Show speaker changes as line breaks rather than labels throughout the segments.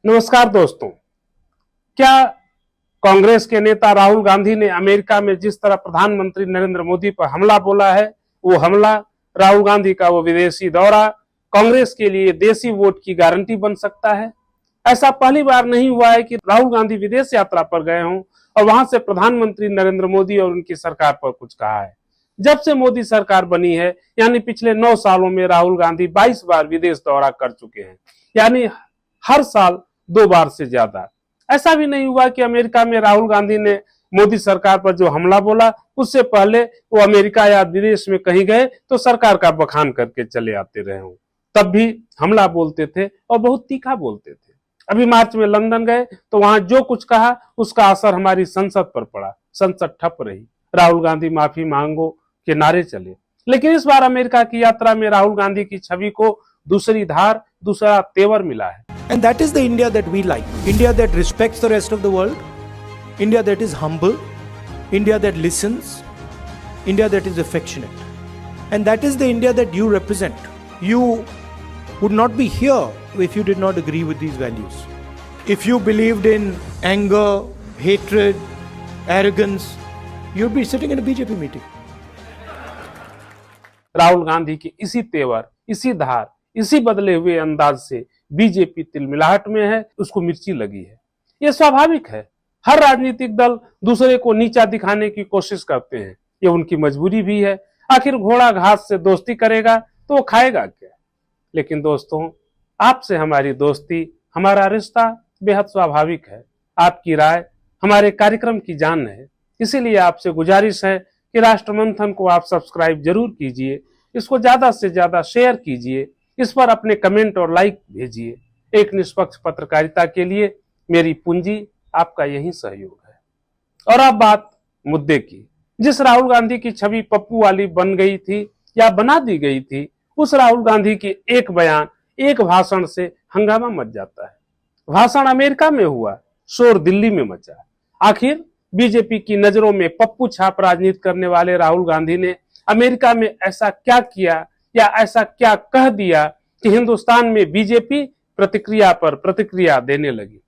नमस्कार दोस्तों। क्या कांग्रेस के नेता राहुल गांधी ने अमेरिका में जिस तरह प्रधानमंत्री नरेंद्र मोदी पर हमला बोला है, वो हमला, राहुल गांधी का वो विदेशी दौरा कांग्रेस के लिए देसी वोट की गारंटी बन सकता है? ऐसा पहली बार नहीं हुआ है कि राहुल गांधी विदेश यात्रा पर गए हों और वहां से प्रधानमंत्री नरेंद्र मोदी और उनकी सरकार पर कुछ कहा है। जब से मोदी सरकार बनी है, यानी पिछले 9 सालों में राहुल गांधी 22 बार विदेश दौरा कर चुके हैं, यानी हर साल 2 बार से ज्यादा। ऐसा भी नहीं हुआ कि अमेरिका में राहुल गांधी ने मोदी सरकार पर जो हमला बोला, उससे पहले वो अमेरिका या विदेश में कहीं गए तो सरकार का बखान करके चले आते रहे हों। तब भी हमला बोलते थे और बहुत तीखा बोलते थे। अभी मार्च में लंदन गए तो वहां जो कुछ कहा उसका असर हमारी संसद पर पड़ा। संसद ठप रही, राहुल गांधी माफी मांगो के नारे चले। लेकिन इस बार अमेरिका की यात्रा में राहुल गांधी की छवि को दूसरी धार, दूसरा तेवर मिला है।
And that is the India that we like. India that respects the rest of the world. India that is humble. India that listens. India that is affectionate. And that is the India that you represent. You would not be here if you did not agree with these values. If you believed in anger, hatred, arrogance, you'd be sitting in a BJP meeting.
Rahul Gandhi की इसी तेवर, इसी धार, इसी बदले हुए अंदाज से BJP तिलमिलाहट में है, उसको मिर्ची लगी है। ये स्वाभाविक है। हर राजनीतिक दल दूसरे को नीचा दिखाने की कोशिश करते हैं, ये उनकी मजबूरी भी है। आखिर घोड़ा घास से दोस्ती करेगा तो वो खाएगा क्या? लेकिन दोस्तों, आपसे हमारी दोस्ती, हमारा रिश्ता बेहद स्वाभाविक है। आपकी राय हमारे कार्यक्रम की जान है। इसीलिए आपसे गुजारिश है कि राष्ट्रमंथन को आप सब्सक्राइब जरूर कीजिए, इसको ज्यादा से ज्यादा शेयर कीजिए, इस पर अपने कमेंट और लाइक भेजिए। एक निष्पक्ष पत्रकारिता के लिए मेरी पूंजी आपका यही सहयोग है। और अब बात मुद्दे की। जिस राहुल गांधी की छवि पप्पू वाली बन गई थी या बना दी गई थी, उस राहुल गांधी के एक बयान, एक भाषण से हंगामा मच जाता है। भाषण अमेरिका में हुआ, शोर दिल्ली में मचा। आखिर बीजेपी की नजरों में पप्पू छाप राजनीति करने वाले राहुल गांधी ने अमेरिका में ऐसा क्या किया या ऐसा क्या कह दिया कि हिंदुस्तान में बीजेपी प्रतिक्रिया पर प्रतिक्रिया देने लगी?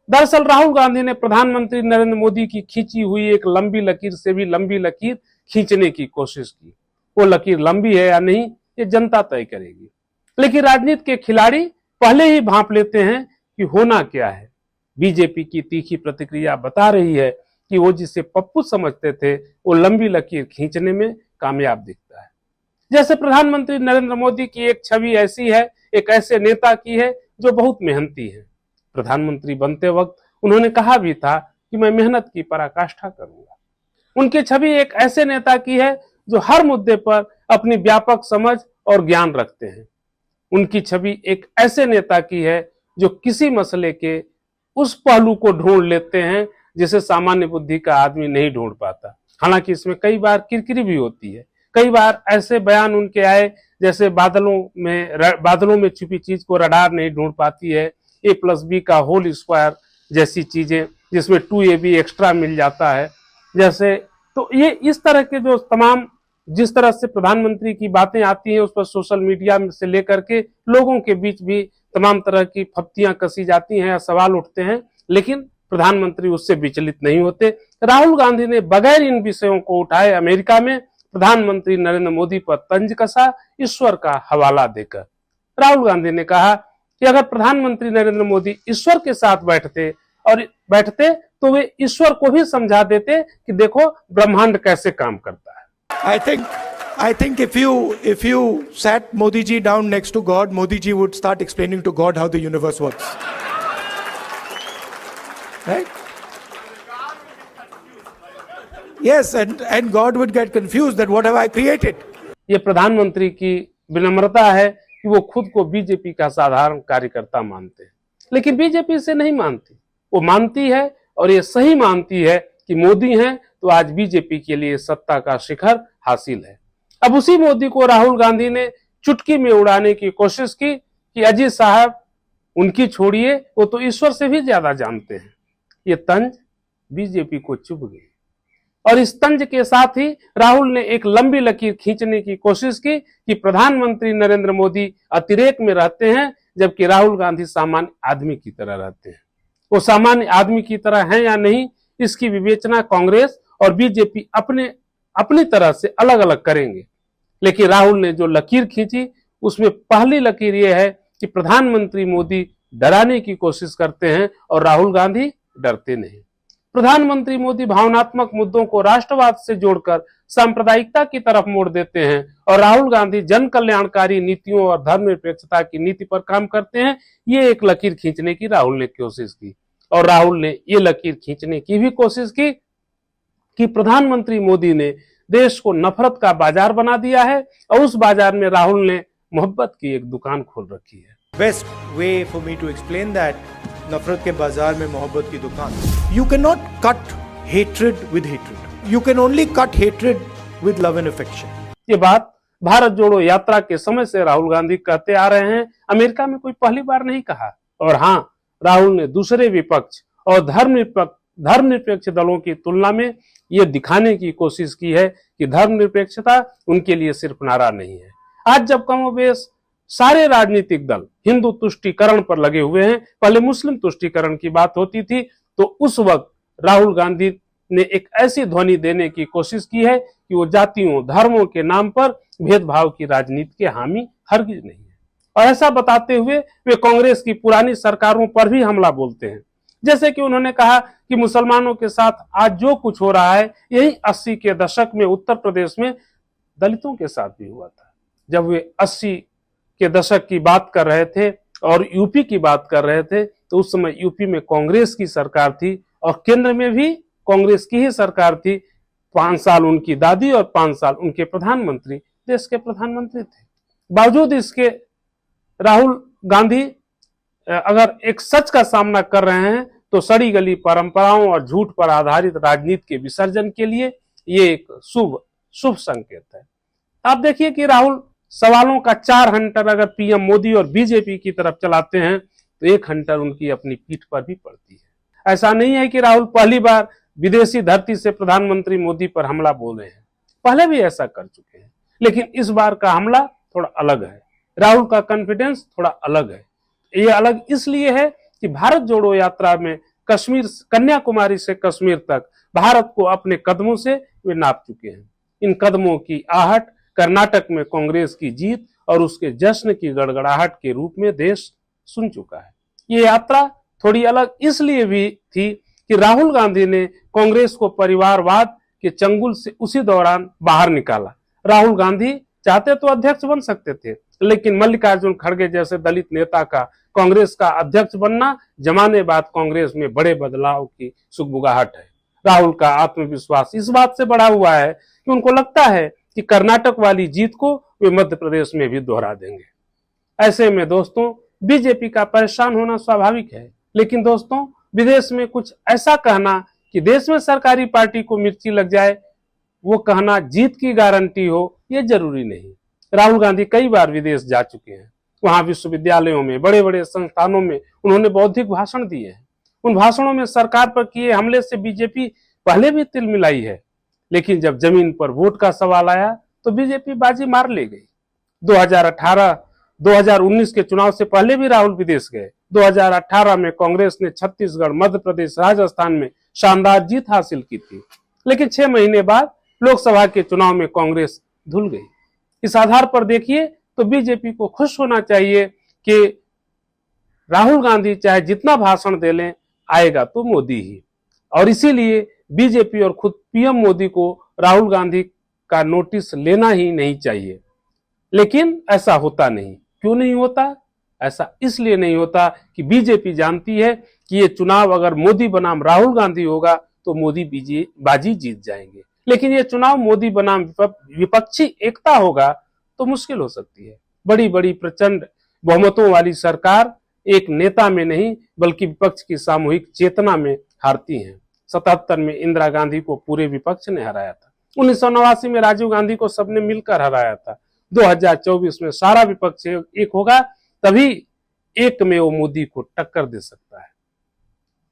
दरअसल राहुल गांधी ने प्रधानमंत्री नरेंद्र मोदी की खींची हुई एक लंबी लकीर से भी लंबी लकीर खींचने की कोशिश की। वो लकीर लंबी है या नहीं, ये जनता तय करेगी। लेकिन राजनीति के खिलाड़ी पहले ही भांप लेते हैं कि होना क्या है। बीजेपी की तीखी प्रतिक्रिया बता रही है कि वो जिसे पप्पू समझते थे, वो लंबी लकीर खींचने में कामयाब दिखता है। जैसे प्रधानमंत्री नरेंद्र मोदी की एक छवि ऐसी है, एक ऐसे नेता की है जो बहुत मेहनती है। प्रधानमंत्री बनते वक्त उन्होंने कहा भी था कि मैं मेहनत की पराकाष्ठा करूंगा। उनकी छवि एक ऐसे नेता की है जो हर मुद्दे पर अपनी व्यापक समझ और ज्ञान रखते हैं। उनकी छवि एक ऐसे नेता की है जो किसी मसले के उस पहलू को ढूंढ लेते हैं जिसे सामान्य बुद्धि का आदमी नहीं ढूंढ पाता। हालांकि इसमें कई बार किरकिरी भी होती है। कई बार ऐसे बयान उनके आए जैसे बादलों में छुपी चीज को रडार नहीं ढूंढ पाती है, A+B का होल स्क्वायर जैसी चीजें, जिसमें 2AB एक्स्ट्रा मिल जाता है जैसे। तो ये इस तरह के जो तमाम, जिस तरह से प्रधानमंत्री की बातें आती हैं उस पर सोशल मीडिया से लेकर के लोगों के बीच भी तमाम तरह की फप्तियां कसी जाती हैं या सवाल उठते हैं, लेकिन प्रधानमंत्री उससे विचलित नहीं होते। राहुल गांधी ने बगैर इन विषयों को उठाए अमेरिका में प्रधानमंत्री नरेंद्र मोदी पर तंज कसा, ईश्वर का हवाला देकर। राहुल गांधी ने कहा कि अगर प्रधानमंत्री नरेंद्र मोदी ईश्वर के साथ बैठते तो वे ईश्वर को भी समझा देते कि देखो ब्रह्मांड कैसे काम करता है।
I think if you sat Modi ji down next to God, Modi ji would start explaining to God how the universe works. Right? Yes, and God would get confused that what have I created?
ये प्रधानमंत्री की विनम्रता है कि वो खुद को BJP का साधारण कार्यकर्ता मानते हैं, लेकिन बीजेपी इसे नहीं मानती। वो मानती है और ये सही मानती है कि मोदी हैं तो आज बीजेपी के लिए सत्ता का शिखर हासिल है। अब उसी मोदी को राहुल गांधी ने चुटकी में उड़ाने की कोशिश की कि अजीत साहब उनकी छोड़िए, वो तो ईश्वर से भी ज्यादा जानते हैं। ये तंज बीजेपी को चुभ गई। और इस तंज के साथ ही राहुल ने एक लंबी लकीर खींचने की कोशिश की कि प्रधानमंत्री नरेंद्र मोदी अतिरेक में रहते हैं, जबकि राहुल गांधी सामान्य आदमी की तरह रहते हैं। वो सामान्य आदमी की तरह हैं या नहीं, इसकी विवेचना कांग्रेस और बीजेपी अपनी तरह से अलग अलग करेंगे। लेकिन राहुल ने जो लकीर खींची उसमें पहली लकीर यह है कि प्रधानमंत्री मोदी डराने की कोशिश करते हैं और राहुल गांधी डरते नहीं। प्रधानमंत्री मोदी भावनात्मक मुद्दों को राष्ट्रवाद से जोड़कर सांप्रदायिकता की तरफ मोड़ देते हैं और राहुल गांधी जन कल्याणकारी नीतियों और धर्मनिरपेक्षता की नीति पर काम करते हैं। ये एक लकीर खींचने की राहुल ने कोशिश की और राहुल ने ये लकीर खींचने की भी कोशिश की कि प्रधानमंत्री मोदी ने देश को नफरत का बाजार बना दिया है और उस बाजार में राहुल ने मोहब्बत की एक दुकान खोल रखी है।
Best way for me to explain that, नफरत के बाजार में मोहब्बत की दुकान। You cannot cut hatred with hatred. You can only cut hatred with love and affection.
ये बात भारत जोड़ो यात्रा के समय से राहुल गांधी कहते आ रहे हैं। अमेरिका में कोई पहली बार नहीं कहा। और हाँ, राहुल ने दूसरे विपक्ष और धर्मनिरपेक्ष दलों की तुलना में ये दिखाने की कोशिश की है कि धर्मनिरपेक्षता उनके लिए सिर्फ नारा नहीं है। आज जब कमोबेश सारे राजनीतिक दल हिंदू तुष्टीकरण पर लगे हुए हैं, पहले मुस्लिम तुष्टीकरण की बात होती थी, तो उस वक्त राहुल गांधी ने एक ऐसी ध्वनि देने की कोशिश की है कि वो जातियों धर्मों के नाम पर भेदभाव की राजनीति के हामी हरगिज नहीं है। और ऐसा बताते हुए वे कांग्रेस की पुरानी सरकारों पर भी हमला बोलते हैं। जैसे कि उन्होंने कहा कि मुसलमानों के साथ आज जो कुछ हो रहा है यही 80 के दशक में उत्तर प्रदेश में दलितों के साथ भी हुआ था। जब वे 80 के दशक की बात कर रहे थे और यूपी की बात कर रहे थे, तो उस समय यूपी में कांग्रेस की सरकार थी और केंद्र में भी कांग्रेस की ही सरकार थी। 5 साल उनकी दादी और 5 साल उनके प्रधानमंत्री देश के प्रधानमंत्री थे। बावजूद इसके राहुल गांधी अगर एक सच का सामना कर रहे हैं तो सड़ी गली परंपराओं और झूठ पर आधारित राजनीति के विसर्जन के लिए ये एक शुभ संकेत है। आप देखिए कि राहुल सवालों का 4 हंटर अगर पीएम मोदी और बीजेपी की तरफ चलाते हैं तो 1 हंटर उनकी अपनी पीठ पर भी पड़ती है। ऐसा नहीं है कि राहुल पहली बार विदेशी धरती से प्रधानमंत्री मोदी पर हमला बोल रहे हैं, पहले भी ऐसा कर चुके हैं, लेकिन इस बार का हमला थोड़ा अलग है। राहुल का कॉन्फिडेंस थोड़ा अलग है। ये अलग इसलिए है कि भारत जोड़ो यात्रा में कन्याकुमारी से कश्मीर तक भारत को अपने कदमों से वे नाप चुके हैं। इन कदमों की आहट कर्नाटक में कांग्रेस की जीत और उसके जश्न की गड़गड़ाहट के रूप में देश सुन चुका है। ये यात्रा थोड़ी अलग इसलिए भी थी कि राहुल गांधी ने कांग्रेस को परिवारवाद के चंगुल से उसी दौरान बाहर निकाला। राहुल गांधी चाहते तो अध्यक्ष बन सकते थे, लेकिन मल्लिकार्जुन खड़गे जैसे दलित नेता का कांग्रेस का अध्यक्ष बनना जमाने बाद कांग्रेस में बड़े बदलाव की सुगबुगाहट है। राहुल का आत्मविश्वास इस बात से बढ़ा हुआ है कि उनको लगता है कि कर्नाटक वाली जीत को वे मध्य प्रदेश में भी दोहरा देंगे। ऐसे में दोस्तों बीजेपी का परेशान होना स्वाभाविक है, लेकिन दोस्तों विदेश में कुछ ऐसा कहना कि देश में सरकारी पार्टी को मिर्ची लग जाए, वो कहना जीत की गारंटी हो, ये जरूरी नहीं। राहुल गांधी कई बार विदेश जा चुके हैं। वहां विश्वविद्यालयों में बड़े बड़े संस्थानों में उन्होंने बौद्धिक भाषण दिए हैं। उन भाषणों में सरकार पर किए हमले से बीजेपी पहले भी तिलमिलाई है, लेकिन जब जमीन पर वोट का सवाल आया तो बीजेपी बाजी मार ले गई। 2019 के चुनाव से पहले भी राहुल विदेश गए। 2018 में कांग्रेस ने छत्तीसगढ़, मध्य प्रदेश, राजस्थान में शानदार जीत हासिल की थी, लेकिन 6 महीने बाद लोकसभा के चुनाव में कांग्रेस धुल गई। इस आधार पर देखिए तो बीजेपी को खुश होना चाहिए कि राहुल गांधी चाहे जितना भाषण दे लें, आएगा तो मोदी ही। और इसीलिए बीजेपी और खुद पीएम मोदी को राहुल गांधी का नोटिस लेना ही नहीं चाहिए। लेकिन ऐसा होता नहीं। क्यों नहीं होता? ऐसा इसलिए नहीं होता कि बीजेपी जानती है कि ये चुनाव अगर मोदी बनाम राहुल गांधी होगा तो मोदी बाजी जीत जाएंगे, लेकिन ये चुनाव मोदी बनाम विपक्षी एकता होगा तो मुश्किल हो सकती है। बड़ी बड़ी प्रचंड बहुमतों वाली सरकार एक नेता में नहीं बल्कि विपक्ष की सामूहिक चेतना में हारती है। 77 में इंदिरा गांधी को पूरे विपक्ष ने हराया था। 1989 में राजीव गांधी को सबने मिलकर हराया था। 2024 में सारा विपक्ष एक होगा, तभी एक में वो मोदी को टक्कर दे सकता है।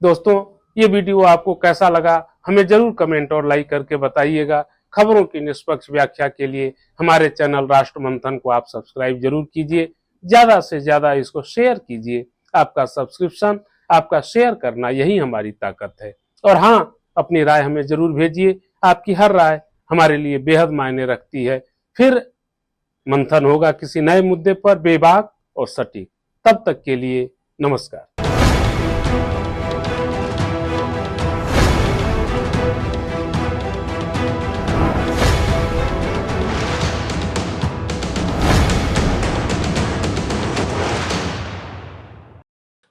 दोस्तों, ये वीडियो आपको कैसा लगा हमें जरूर कमेंट और लाइक करके बताइएगा। खबरों की निष्पक्ष व्याख्या के लिए हमारे चैनल राष्ट्र मंथन को आप सब्सक्राइब जरूर कीजिए, ज्यादा से ज्यादा इसको शेयर कीजिए। आपका सब्सक्रिप्शन, आपका शेयर करना यही हमारी ताकत है। और हाँ, अपनी राय हमें जरूर भेजिए, आपकी हर राय हमारे लिए बेहद मायने रखती है। फिर मंथन होगा किसी नए मुद्दे पर, बेबाक और सटीक। तब तक के लिए नमस्कार।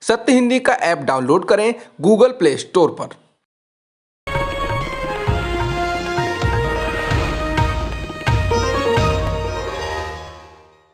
सत्य हिंदी का ऐप डाउनलोड करें गूगल प्ले स्टोर पर।